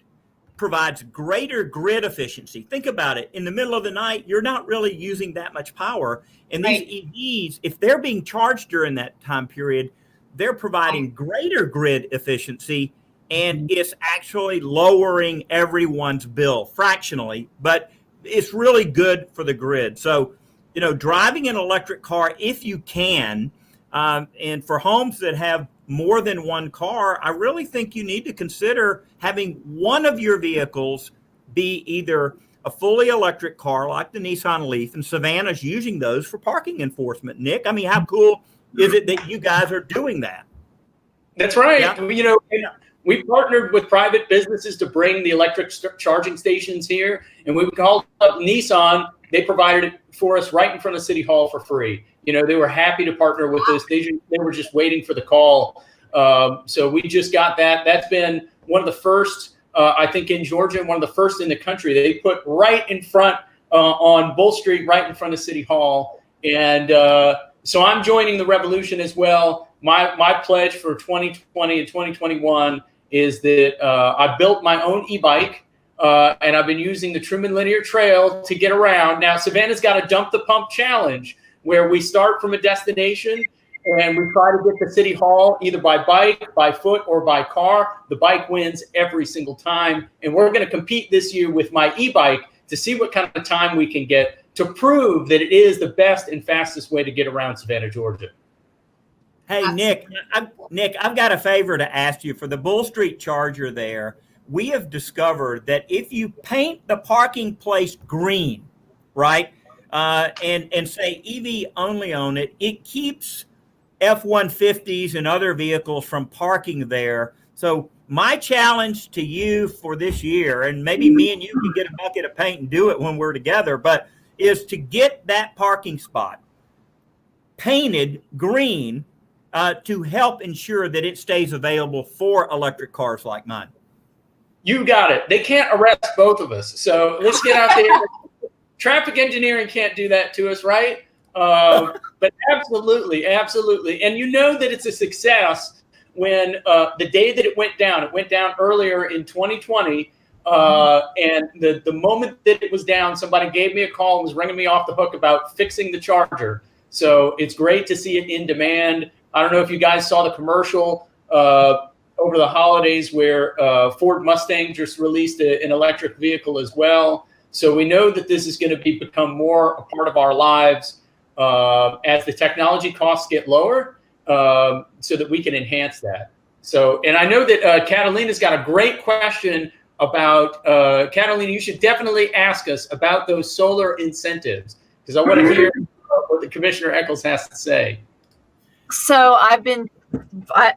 [SPEAKER 6] provides greater grid efficiency. Think about it. In the middle of the night, you're not really using that much power. And these EVs, if they're being charged during that time period, they're providing greater grid efficiency, and it's actually lowering everyone's bill fractionally, but it's really good for the grid. So, you know, driving an electric car, if you can, and for homes that have more than one car, I really think you need to consider having one of your vehicles be either a fully electric car like the Nissan Leaf, and Savannah's using those for parking enforcement. Nick, I mean, how cool is it that you guys are doing that?
[SPEAKER 4] That's right.
[SPEAKER 6] Yeah.
[SPEAKER 4] You know, we partnered with private businesses to bring the electric charging stations here, and we called up Nissan. They provided it for us right in front of City Hall for free. You know, they were happy to partner with us. They were just waiting for the call. So we just got that. That's been one of the first, I think, in Georgia, one of the first in the country. They put right in front on Bull Street, right in front of City Hall. And so I'm joining the revolution as well. My pledge for 2020 and 2021 is that I built my own e-bike. And I've been using the Truman Linear Trail to get around. Now, Savannah's got a Dump the Pump challenge, where we start from a destination and we try to get to City Hall either by bike, by foot, or by car. The bike wins every single time. And we're going to compete this year with my e-bike to see what kind of time we can get to prove that it is the best and fastest way to get around Savannah, Georgia.
[SPEAKER 6] Hey, Nick, I've got a favor to ask you. For the Bull Street Charger there, we have discovered that if you paint the parking place green, right, and say EV only on it, it keeps F-150s and other vehicles from parking there. So my challenge to you for this year, and maybe me and you can get a bucket of paint and do it when we're together, but is to get that parking spot painted green to help ensure that it stays available for electric cars like mine.
[SPEAKER 4] You got it. They can't arrest both of us. So let's get out there. Traffic engineering can't do that to us, right? But absolutely, absolutely. And you know that it's a success when the day that it went down earlier in 2020. And the moment that it was down, somebody gave me a call and was ringing me off the hook about fixing the charger. So it's great to see it in demand. I don't know if you guys saw the commercial over the holidays where Ford Mustang just released an electric vehicle as well. So we know that this is going to become more a part of our lives as the technology costs get lower, so that we can enhance that. So, and I know that Catalina's got a great question about, Catalina, you should definitely ask us about those solar incentives, because I want to hear what the Commissioner Eccles has to say.
[SPEAKER 2] So I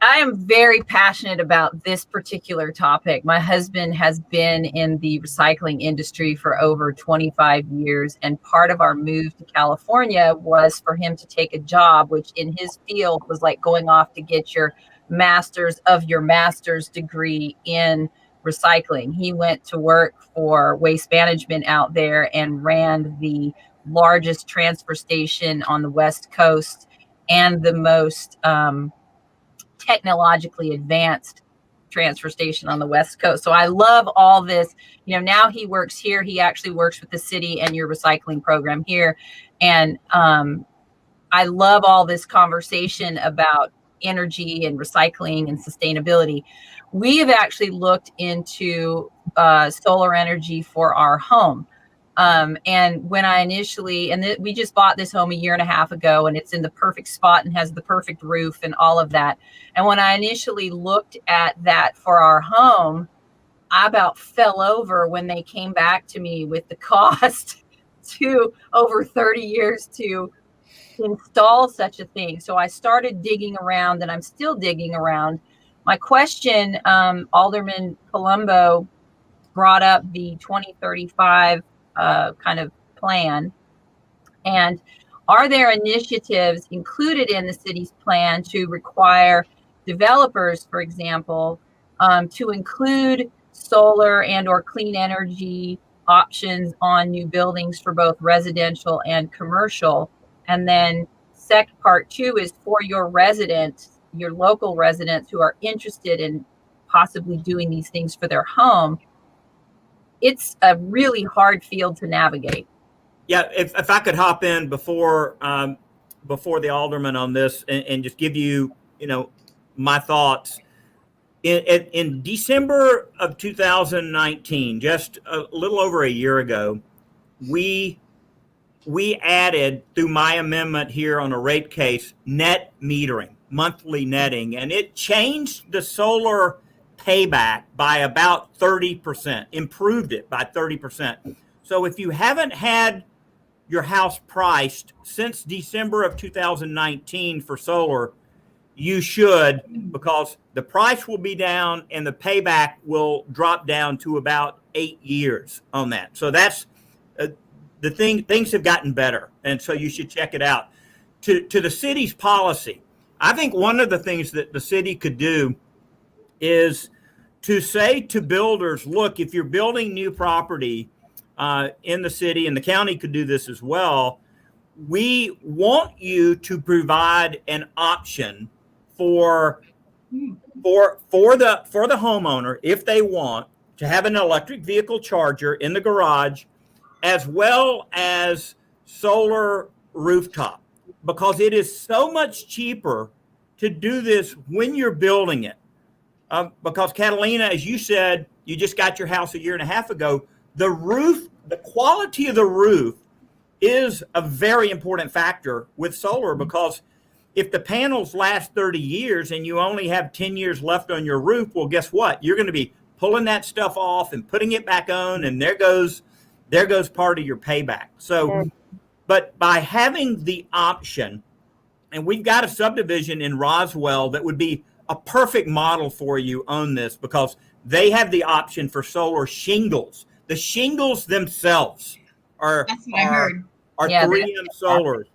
[SPEAKER 2] am very passionate about this particular topic. My husband has been in the recycling industry for over 25 years, and part of our move to California was for him to take a job, which in his field was like going off to get your master's degree in recycling. He went to work for Waste Management out there and ran the largest transfer station on the West Coast and the most technologically advanced transfer station on the West Coast. So I love all this. You know, now he works here. He actually works with the city and your recycling program here. And I love all this conversation about energy and recycling and sustainability. We have actually looked into solar energy for our home. And when I initially, we just bought this home a year and a half ago, and it's in the perfect spot and has the perfect roof and all of that. And when I initially looked at that for our home, I about fell over when they came back to me with the cost to over 30 years to install such a thing. So I started digging around, and I'm still digging around. My question, Alderman Colombo brought up the 2035 kind of plan. And are there initiatives included in the city's plan to require developers, for example, to include solar and or clean energy options on new buildings for both residential and commercial? And then part two is for your residents, your local residents who are interested in possibly doing these things for their home. It's a really hard field to navigate.
[SPEAKER 6] Yeah, if I could hop in before the alderman on this and just give you, my thoughts. In December of 2019, just a little over a year ago, we added, through my amendment here on a rate case, net metering, monthly netting, and it changed the solar payback by about 30%, improved it by 30%. So if you haven't had your house priced since December of 2019 for solar, you should, because the price will be down and the payback will drop down to about 8 years on that. So that's the thing. Things have gotten better, and so you should check it out. To the city's policy, I think one of the things that the city could do is to say to builders, look, if you're building new property in the city, and the county could do this as well, we want you to provide an option for the homeowner, if they want, to have an electric vehicle charger in the garage, as well as solar rooftop. because it is so much cheaper to do this when you're building it. Because Catalina, as you said, you just got your house 1.5 years ago. The roof, the quality of the roof is a very important factor with solar, because if the panels last 30 years and you only have 10 years left on your roof, well, guess what? You're going to be pulling that stuff off and putting it back on, and there goes part of your payback. So, but by having the option, and we've got a subdivision in Roswell that would be a perfect model for you on this, because they have the option for solar shingles. The shingles themselves are 3M Solar.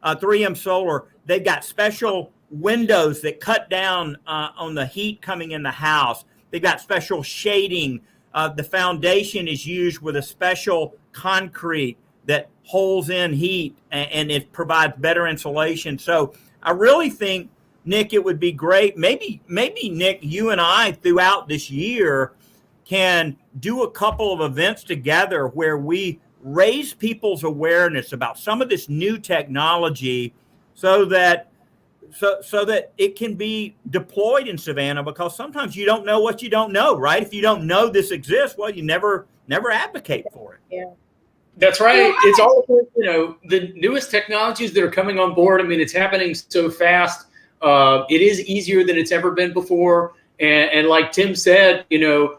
[SPEAKER 6] 3M Solar. They've got special windows that cut down on the heat coming in the house. They've got special shading. The foundation is used with a special concrete that holds in heat, and it provides better insulation. So I really think, Nick, it would be great. Maybe Nick, you and I throughout this year can do a couple of events together where we raise people's awareness about some of this new technology, so that it can be deployed in Savannah, because sometimes you don't know what you don't know, right? If you don't know this exists, well, you never advocate for it.
[SPEAKER 3] Yeah.
[SPEAKER 4] That's right. It's all about, the newest technologies that are coming on board. I mean, it's happening so fast. It is easier than it's ever been before. And like Tim said, the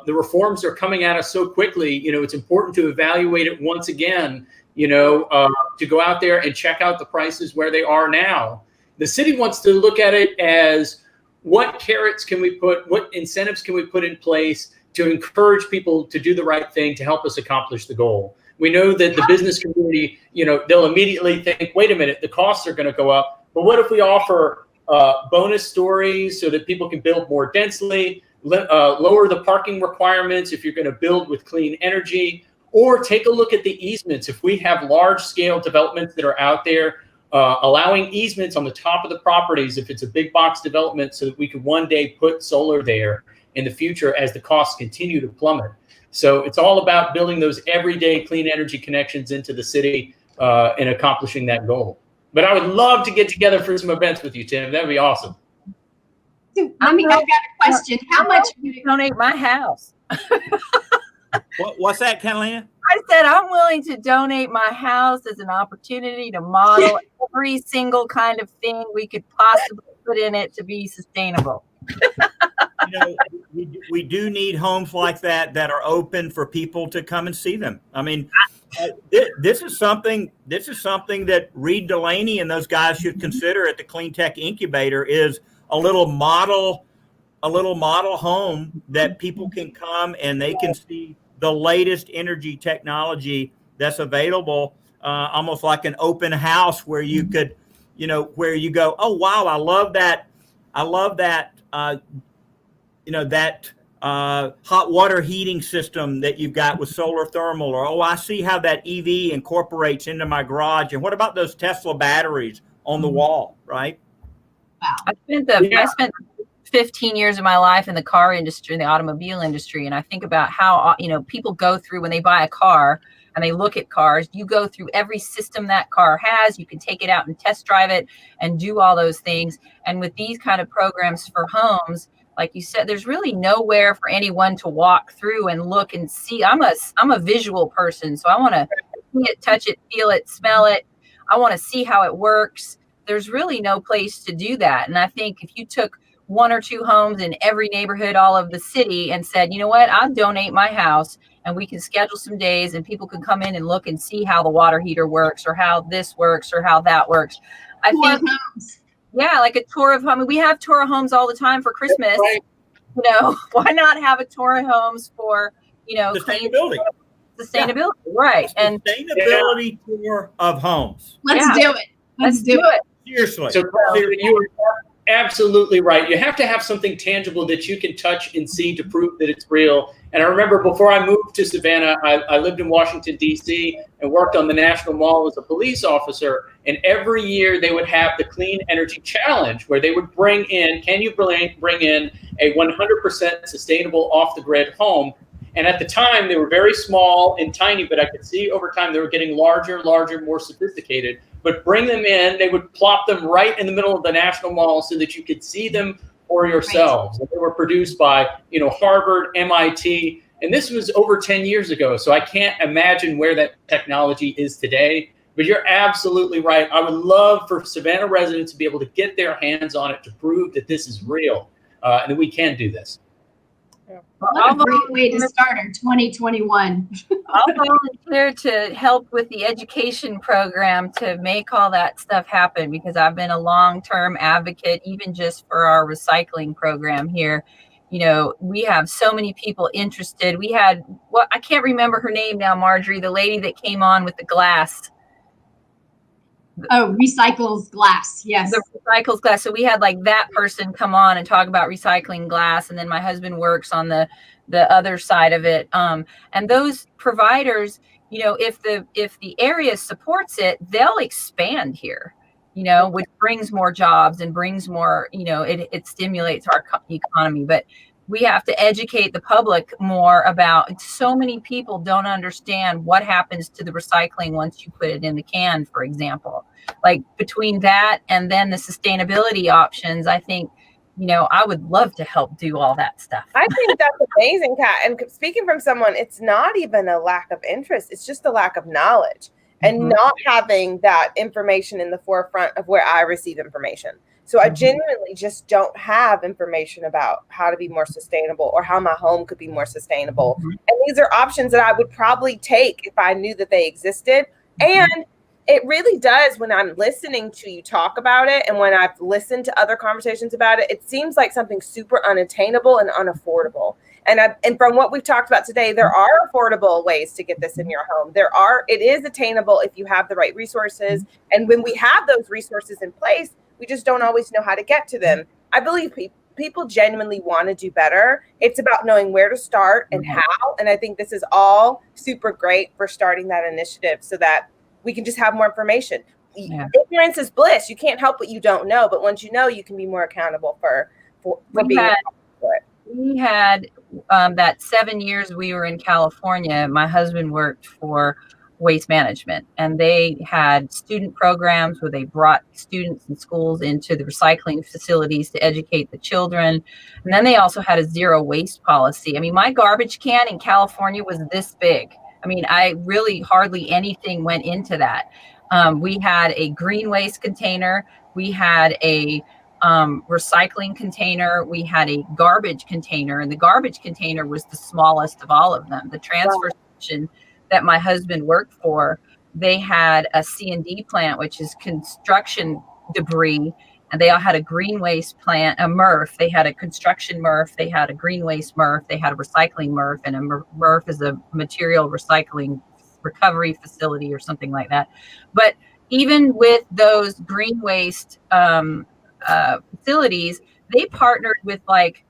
[SPEAKER 4] reforms are coming at us so quickly. It's important to evaluate it once again, to go out there and check out the prices where they are now. The city wants to look at it as what carrots can we put, what incentives can we put in place to encourage people to do the right thing to help us accomplish the goal. We know that the business community, they'll immediately think, wait a minute, the costs are going to go up. But what if we offer bonus stories so that people can build more densely, lower the parking requirements if you're going to build with clean energy, or take a look at the easements. If we have large scale developments that are out there, allowing easements on the top of the properties if it's a big box development, so that we could one day put solar there in the future as the costs continue to plummet. So it's all about building those everyday clean energy connections into the city and accomplishing that goal. But I would love to get together for some events with you, Tim. That'd be awesome.
[SPEAKER 1] So, I've got a question. How much would it
[SPEAKER 2] donate my house?
[SPEAKER 6] What's that, Catalina?
[SPEAKER 2] I said I'm willing to donate my house as an opportunity to model every single kind of thing we could possibly put in it to be sustainable.
[SPEAKER 6] We do need homes like that are open for people to come and see them. I mean, this is something that Reed Delaney and those guys should consider at the Clean Tech Incubator, is a little model home that people can come and they can see the latest energy technology that's available, almost like an open house where you could, where you go, oh wow, I love that hot water heating system that you've got with solar thermal, or, oh, I see how that EV incorporates into my garage. And what about those Tesla batteries on the wall, right?
[SPEAKER 1] Wow.
[SPEAKER 2] I spent 15 years of my life in the car industry, in the automobile industry. And I think about how, people go through when they buy a car and they look at cars, you go through every system that car has. You can take it out and test drive it and do all those things. And with these kind of programs for homes, like you said, there's really nowhere for anyone to walk through and look and see. I'm a visual person, so I want to see it, touch it, feel it, smell it. I want to see how it works. There's really no place to do that. And I think if you took 1 or 2 homes in every neighborhood, all of the city, and said, you know what, I'll donate my house, and we can schedule some days and people can come in and look and see how the water heater works, or how this works, or how that works. I think, yeah, like a tour of home. We have tour of homes all the time for Christmas. Right. Why not have a tour of homes for,
[SPEAKER 6] sustainability.
[SPEAKER 2] Sustainability, right? And
[SPEAKER 6] sustainability tour of homes.
[SPEAKER 1] Let's do it. Let's do it.
[SPEAKER 6] Seriously.
[SPEAKER 4] So you are absolutely right. You have to have something tangible that you can touch and see to prove that it's real. And I remember before I moved to Savannah, I lived in Washington, D.C. and worked on the National Mall as a police officer. And every year they would have the Clean Energy Challenge, where they would bring in, can you bring in a 100% sustainable off-the-grid home? And at the time, they were very small and tiny, but I could see over time they were getting larger and larger, more sophisticated. But bring them in, they would plop them right in the middle of the National Mall so that you could see them for yourselves. Right. They were produced by, Harvard, MIT, and this was over 10 years ago. So I can't imagine where that technology is today. But you're absolutely right. I would love for Savannah residents to be able to get their hands on it to prove that this is real and that we can do this.
[SPEAKER 1] What a great way to start our 2021.
[SPEAKER 2] I'll volunteer to help with the education program to make all that stuff happen, because I've been a long-term advocate, even just for our recycling program here. We have so many people interested. We had, I can't remember her name now, Marjorie, the lady that came on with the glass.
[SPEAKER 1] Oh, recycles glass. Yes.
[SPEAKER 2] The recycles glass. So we had like that person come on and talk about recycling glass. And then my husband works on the other side of it. And those providers, if the area supports it, they'll expand here, which brings more jobs and brings more, it stimulates our economy. But we have to educate the public more about, so many people don't understand what happens to the recycling once you put it in the can, for example. Like between that and then the sustainability options, I think, I would love to help do all that stuff.
[SPEAKER 3] I think that's amazing, Kat. And speaking from someone, it's not even a lack of interest. It's just a lack of knowledge and not having that information in the forefront of where I receive information. So I genuinely just don't have information about how to be more sustainable or how my home could be more sustainable. And these are options that I would probably take if I knew that they existed. And it really does, when I'm listening to you talk about it and when I've listened to other conversations about it, it seems like something super unattainable and unaffordable. And from what we've talked about today, there are affordable ways to get this in your home. It is attainable if you have the right resources. And when we have those resources in place, we just don't always know how to get to them. I believe people genuinely want to do better. It's about knowing where to start and how. And I think this is all super great for starting that initiative so that we can just have more information. Yeah. Ignorance is bliss. You can't help what you don't know. But once you know, you can be more accountable for being accountable for it.
[SPEAKER 2] We had that 7 years we were in California. My husband worked for Waste Management, and they had student programs where they brought students and schools into the recycling facilities to educate the children. And then they also had a zero waste policy. I mean, my garbage can in California was this big. I mean, hardly anything went into that. We had a green waste container. We had a recycling container. We had a garbage container, and the garbage container was the smallest of all of them. The transfer station that my husband worked for, they had a C&D plant, which is construction debris, and they all had a green waste plant, a MRF. They had a construction MRF, they had a green waste MRF, they had a recycling MRF, and a MRF is a material recycling recovery facility or something like that. But even with those green waste facilities, they partnered with like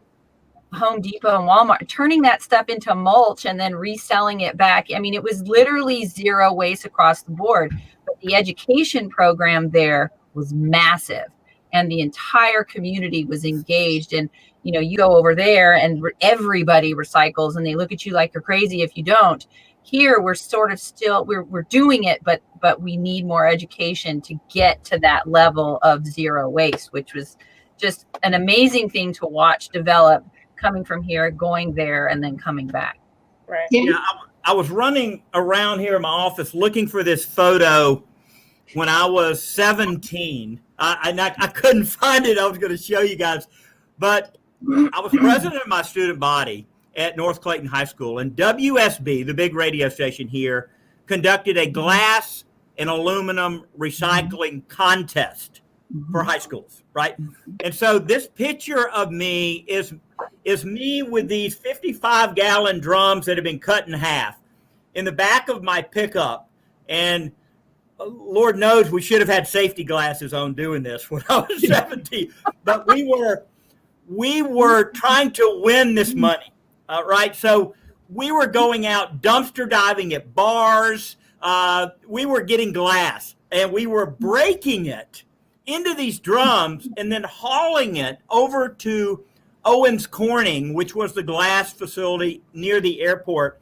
[SPEAKER 2] Home Depot and Walmart, turning that stuff into mulch and then reselling it back. I mean, it was literally zero waste across the board. But the education program there was massive, and the entire community was engaged. And you go over there and everybody recycles, and they look at you like you're crazy if you don't. Here, we're sort of still we're doing it, but we need more education to get to that level of zero waste, which was just an amazing thing to watch develop, coming from here, going there, and then coming back.
[SPEAKER 3] Right.
[SPEAKER 6] Yeah, I was running around here in my office looking for this photo when I was 17. I couldn't find it. I was going to show you guys, but I was president of my student body at North Clayton High School, and WSB, the big radio station here, conducted a glass and aluminum recycling contest for high schools, right? And so this picture of me is me with these 55-gallon drums that have been cut in half in the back of my pickup. And Lord knows we should have had safety glasses on doing this when I was 17. But we were trying to win this money, right? So we were going out dumpster diving at bars. We were getting glass, and we were breaking it into these drums and then hauling it over to Owens Corning, which was the glass facility near the airport,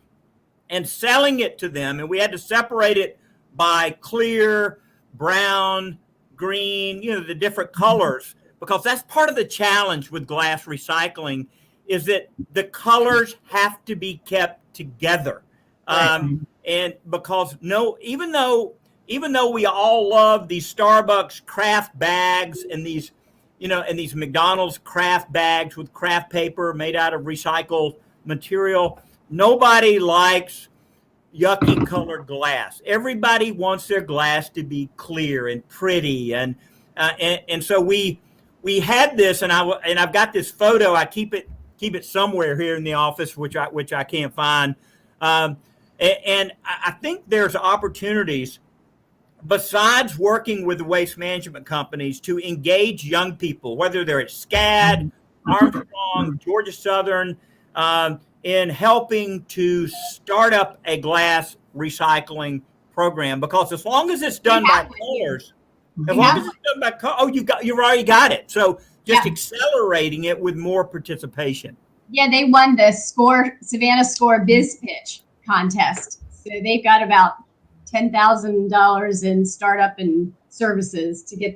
[SPEAKER 6] and selling it to them. And we had to separate it by clear, brown, green, the different colors, because that's part of the challenge with glass recycling, is that the colors have to be kept together. And because even though we all love these Starbucks craft bags and these, and these McDonald's craft bags with craft paper made out of recycled material, nobody likes yucky colored glass. Everybody wants their glass to be clear and pretty, and so we had this, and I've got this photo. I keep it somewhere here in the office, which I can't find. And I think there's opportunities besides working with the waste management companies to engage young people, whether they're at SCAD, Armstrong, Georgia Southern, in helping to start up a glass recycling program. Because as long as it's done by colors, you've already got it. So just accelerating it with more participation.
[SPEAKER 1] Yeah, they won the Savannah Score Biz Pitch contest. So they've got about $10,000 in startup and services to get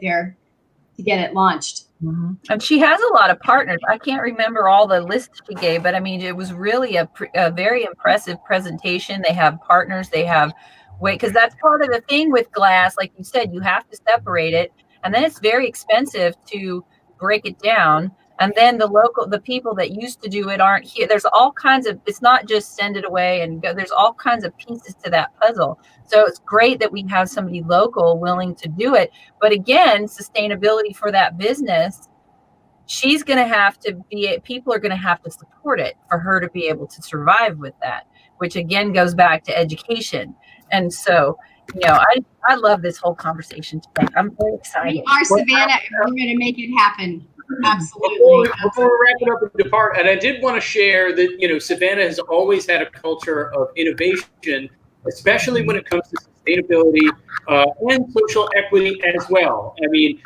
[SPEAKER 1] it launched.
[SPEAKER 2] Mm-hmm. And she has a lot of partners. I can't remember all the lists she gave, but I mean, it was really a very impressive presentation. They have partners, they have because that's part of the thing with glass. Like you said, you have to separate it, and then it's very expensive to break it down. And then the people that used to do it aren't here. There's all kinds of, it's not just send it away and go. There's all kinds of pieces to that puzzle. So it's great that we have somebody local willing to do it. But again, sustainability for that business, she's going to have to people are going to have to support it for her to be able to survive with that, which again goes back to education. And so, I love this whole conversation today. I'm very excited.
[SPEAKER 1] We are Savannah. We're going to make it happen. Absolutely.
[SPEAKER 4] Before we wrap it up and depart, and I did want to share that, Savannah has always had a culture of innovation, especially when it comes to sustainability and social equity as well. I mean,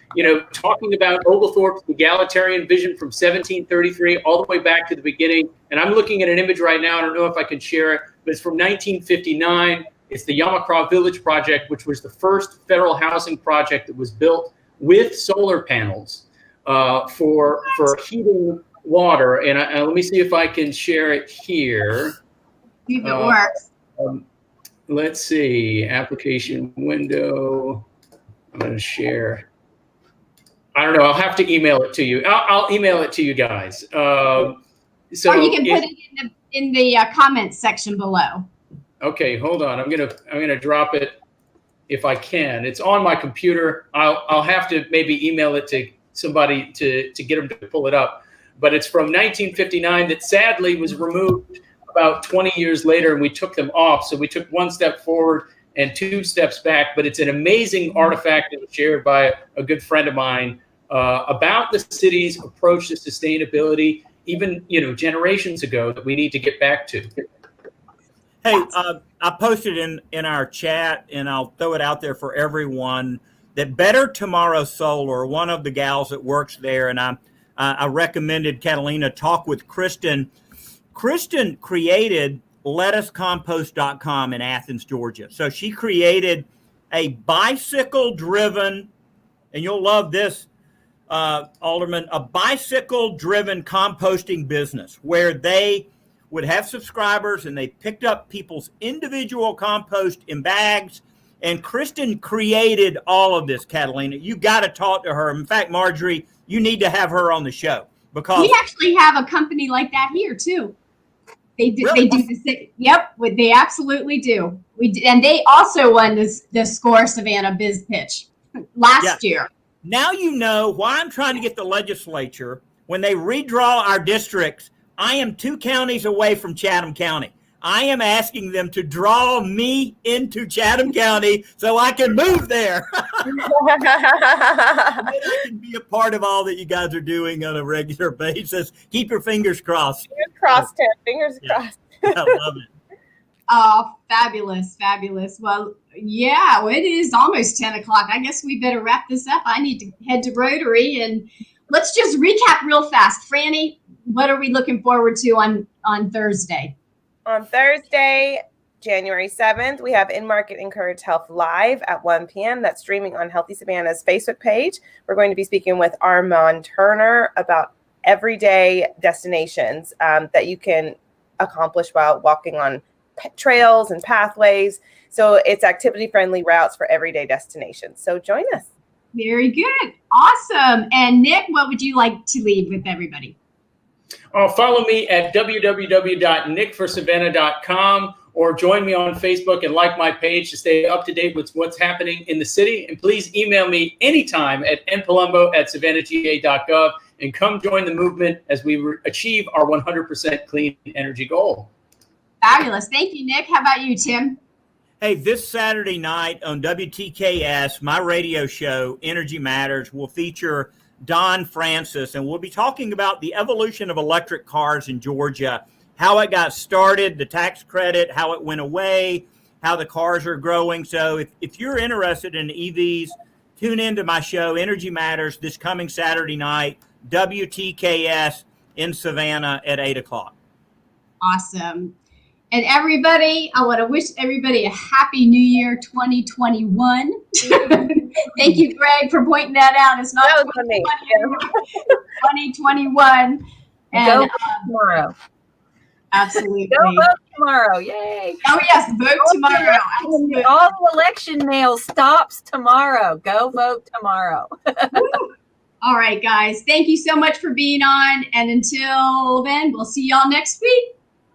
[SPEAKER 4] talking about Oglethorpe's egalitarian vision from 1733 all the way back to the beginning. And I'm looking at an image right now. I don't know if I can share it, but it's from 1959. It's the Yamacraw Village Project, which was the first federal housing project that was built with solar panels for heating water. And let me see if I can share it here.
[SPEAKER 1] See if it works.
[SPEAKER 4] Let's see, application window. I'm going to share. I don't know. I'll have to email it to you. I'll email it to you guys. So
[SPEAKER 1] or you can put it in the comments section below.
[SPEAKER 4] Okay, hold on. I'm gonna drop it if I can. It's on my computer. I'll have to maybe email it to somebody to get them to pull it up. But it's from 1959 that sadly was removed about 20 years later, and we took them off. So we took one step forward and two steps back. But it's an amazing artifact that was shared by a good friend of mine about the city's approach to sustainability, even generations ago, that we need to get back to.
[SPEAKER 6] Hey, I posted in our chat, and I'll throw it out there for everyone, that Better Tomorrow Solar, one of the gals that works there, and I recommended Catalina talk with Kristen. Kristen created lettucecompost.com in Athens, Georgia. So she created a bicycle-driven, and you'll love this, Alderman, a bicycle-driven composting business where they would have subscribers and they picked up people's individual compost in bags. And Kristen created all of this, Catalina. You got to talk to her. In fact, Marjorie, you need to have her on the show, because
[SPEAKER 1] we actually have a company like that here too. They do.
[SPEAKER 6] Really?
[SPEAKER 1] They do the same. Yep, they absolutely do. And they also won the Score Savannah Biz Pitch last year.
[SPEAKER 6] Now you know why I'm trying to get the legislature, when they redraw our districts. I am 2 counties away from Chatham County. I am asking them to draw me into Chatham County so I can move there. And I can be a part of all that you guys are doing on a regular basis. Keep your fingers crossed.
[SPEAKER 3] Fingers crossed, Tim. Fingers crossed.
[SPEAKER 6] I love it.
[SPEAKER 1] Oh, fabulous, fabulous. Well, yeah, it is almost 10 o'clock. I guess we better wrap this up. I need to head to Rotary, and let's just recap real fast. Franny, what are we looking forward to on Thursday?
[SPEAKER 3] On Thursday, January 7th, we have In Market Encourage Health Live at 1 p.m. That's streaming on Healthy Savannah's Facebook page. We're going to be speaking with Armand Turner about everyday destinations that you can accomplish while walking on trails and pathways. So it's activity-friendly routes for everyday destinations. So join us.
[SPEAKER 1] Very good. Awesome. And Nick, what would you like to leave with everybody?
[SPEAKER 4] Follow me at www.nickforsavannah.com or join me on Facebook and like my page to stay up to date with what's happening in the city. And please email me anytime at mpalumbo@savannahga.gov and come join the movement as we achieve our 100% clean energy goal.
[SPEAKER 1] Fabulous. Thank you, Nick. How about you, Tim?
[SPEAKER 6] Hey, this Saturday night on WTKS, my radio show, Energy Matters, will feature Don Francis, and we'll be talking about the evolution of electric cars in Georgia, how it got started, the tax credit, how it went away, how the cars are growing. So if you're interested in EVs, tune into my show, Energy Matters, this coming Saturday night, WTKS in Savannah at 8 o'clock.
[SPEAKER 1] Awesome. And everybody, I want to wish everybody a happy New Year 2021. Thank you, Greg, for pointing that out. It's not 2021. And
[SPEAKER 2] go tomorrow.
[SPEAKER 1] Absolutely.
[SPEAKER 2] Go vote tomorrow. Yay.
[SPEAKER 1] Oh, yes, vote tomorrow. Absolutely.
[SPEAKER 2] All the election mail stops tomorrow. Go vote tomorrow.
[SPEAKER 1] All right, guys. Thank you so much for being on. And until then, we'll see y'all next week.